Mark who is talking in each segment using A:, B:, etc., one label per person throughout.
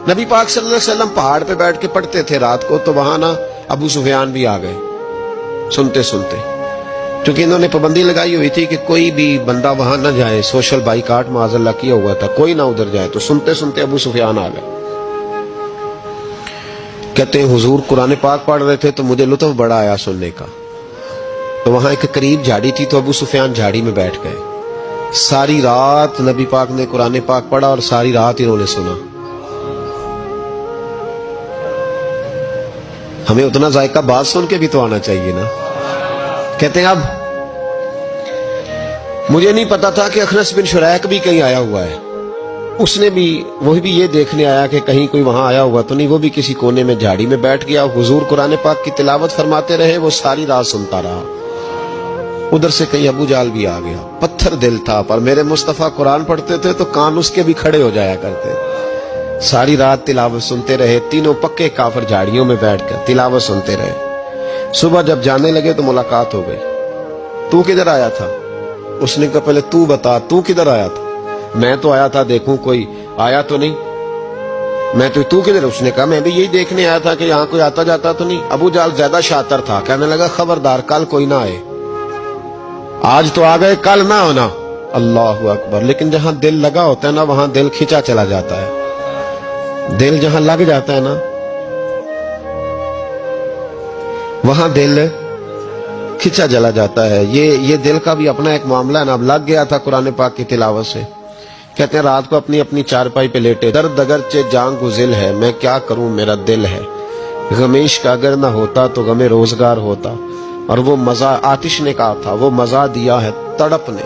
A: नबी पाक सल्लल्लाहु अलैहि वसल्लम पहाड़ पे बैठ के पढ़ते थे रात को, तो वहां ना अबू सुफियान भी आ गए सुनते सुनते, क्योंकि इन्होंने पाबंदी लगाई हुई थी कि कोई भी बंदा वहां ना जाए, सोशल बाइकाट माज़अल्लाह किया हुआ था, कोई ना उधर जाए। तो सुनते सुनते अबू सुफियान आ गए। कहते हैं हुजूर कुरान पाक पढ़ रहे थे तो मुझे लुत्फ बड़ा आया सुनने का। तो वहां एक करीब झाड़ी थी, तो अबू सुफियान झाड़ी में बैठ गए। सारी रात नबी पाक ने कुरान पाक पढ़ा और सारी रात इन्होंने सुना। हमें उतना जायका बात सुन के भी तो आना चाहिए ना। कहते हैं अब मुझे नहीं पता था कि अखनस बिन शुरैक भी कहीं आया हुआ है। उसने भी वही भी ये देखने आया कि कहीं कोई वहां आया हुआ तो नहीं। वो भी किसी कोने में झाड़ी में बैठ गया। हुजूर कुरान पाक की तिलावत फरमाते रहे, वो सारी रात सुनता रहा। उधर से कहीं अबू जाल भी आ गया। पत्थर दिल था, पर मेरे मुस्तफा कुरान पढ़ते थे तो कान उसके भी खड़े हो जाया करते। सारी रात तिलावत सुनते रहे। तीनों पक्के काफिर झाड़ियों में बैठकर तिलावत सुनते रहे। सुबह जब जाने लगे तो मुलाकात हो गई। तू किधर आया था? उसने कहा पहले तू बता, तू किधर आया था? मैं तो आया था देखूं कोई आया तो नहीं। मैं तो, तू किधर? उसने कहा मैं भी यही देखने आया था कि यहाँ कोई आता जाता तो नहीं। अबू जाल ज्यादा शातिर था, कहने लगा खबरदार कल कोई ना आए। आज तो आ गए, कल ना होना। अल्लाह अकबर। लेकिन जहां दिल लगा होता है ना, वहां दिल खिंचा चला जाता है। दिल जहां लग जाता है ना, वहां दिल खिंचा चला जाता है। ये दिल का भी अपना एक मामला है ना। अब लग गया था कुरान पाक की तिलावत से। कहते हैं रात को अपनी अपनी चारपाई पे लेटे। दर्द अगर चे जान गुजिल है, मैं क्या करूं मेरा दिल है। गमीश का अगर ना होता तो गमे रोजगार होता। और वो मजा आतिश ने कहा था, वो मजा दिया है तड़प ने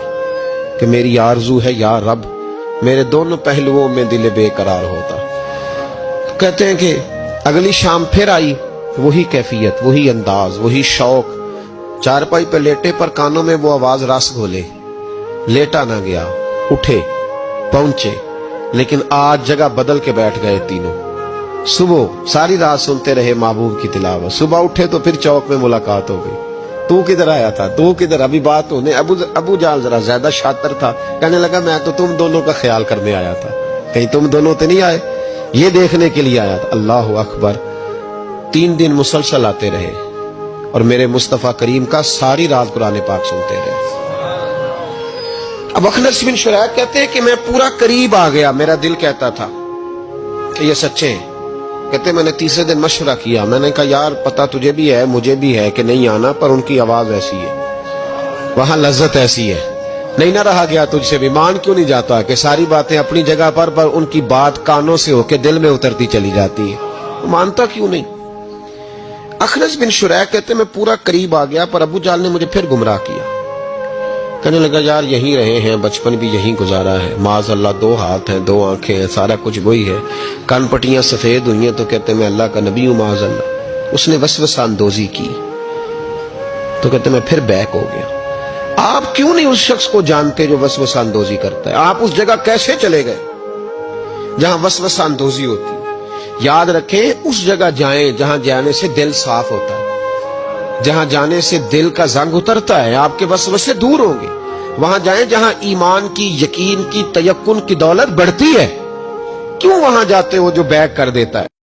A: कि मेरी आरजू है या रब, मेरे दोनों पहलुओं में दिल बेकरार होता। तो कहते हैं कि अगली शाम फिर आई वही कैफियत, वही अंदाज, वही शौक। चारपाई पे लेटे पर कानों में वो आवाज रस घोले। लेटा ना गया, उठे पहुंचे, लेकिन आज जगह बदल के बैठ गए तीनों। सुबह सारी रात सुनते रहे महबूब की तिलावत। सुबह उठे तो फिर चौक में मुलाकात हो गई। तू किधर आया था? तू किधर? अभी बात होने। अबू जाल जरा ज्यादा शातिर था, कहने लगा मैं तो तुम दोनों का ख्याल करने आया था, कहीं तुम दोनों तो नहीं आए, ये देखने के लिए आया था। अल्लाह अकबर। 3 दिन मुसलसल आते रहे और मेरे मुस्तफा करीम का सारी रात कुरान पाक सुनते रहे। अब अखनस बिन शुरैक कहते हैं कि मैं पूरा करीब आ गया। मेरा दिल कहता था कि ये सच्चे हैं। कहते मैंने तीसरे दिन मशवरा किया। मैंने कहा यार पता तुझे भी है मुझे भी है कि नहीं आना, पर उनकी आवाज ऐसी है, वहां लज्जत ऐसी है, नहीं ना रहा गया तुझसे भी। मान क्यों नहीं जाता कि सारी बातें अपनी जगह पर उनकी बात कानों से होके दिल में उतरती चली जाती है, मानता क्यों नहीं? अखनस बिन शुरैक कहते मैं पूरा करीब आ गया, पर अबू जाल ने मुझे फिर गुमराह किया। कहने लगा यार यहीं रहे हैं, बचपन भी यहीं गुजारा है, माज़अल्लाह 2 हाथ हैं 2 आंखें हैं, सारा कुछ वही है, कान पट्टियां सफेद हुई हैं, तो कहते मैं अल्लाह का नबी हूं माज़अल्लाह। उसने वसवसा अंदोजी की तो कहते मैं फिर बैक हो गया। आप क्यों नहीं उस शख्स को जानते जो वसवसा अंदोजी करता है? आप उस जगह कैसे चले गए जहां वसवसा अंदोजी होती है? याद रखें उस जगह जाएं जहां जाने से दिल साफ होता है, जहां जाने से दिल का जंग उतरता है, आपके वसवसे दूर होंगे। वहां जाएं जहां ईमान की, यकीन की, तयक्कुन की दौलत बढ़ती है। क्यों वहां जाते हो जो बैक कर देता है?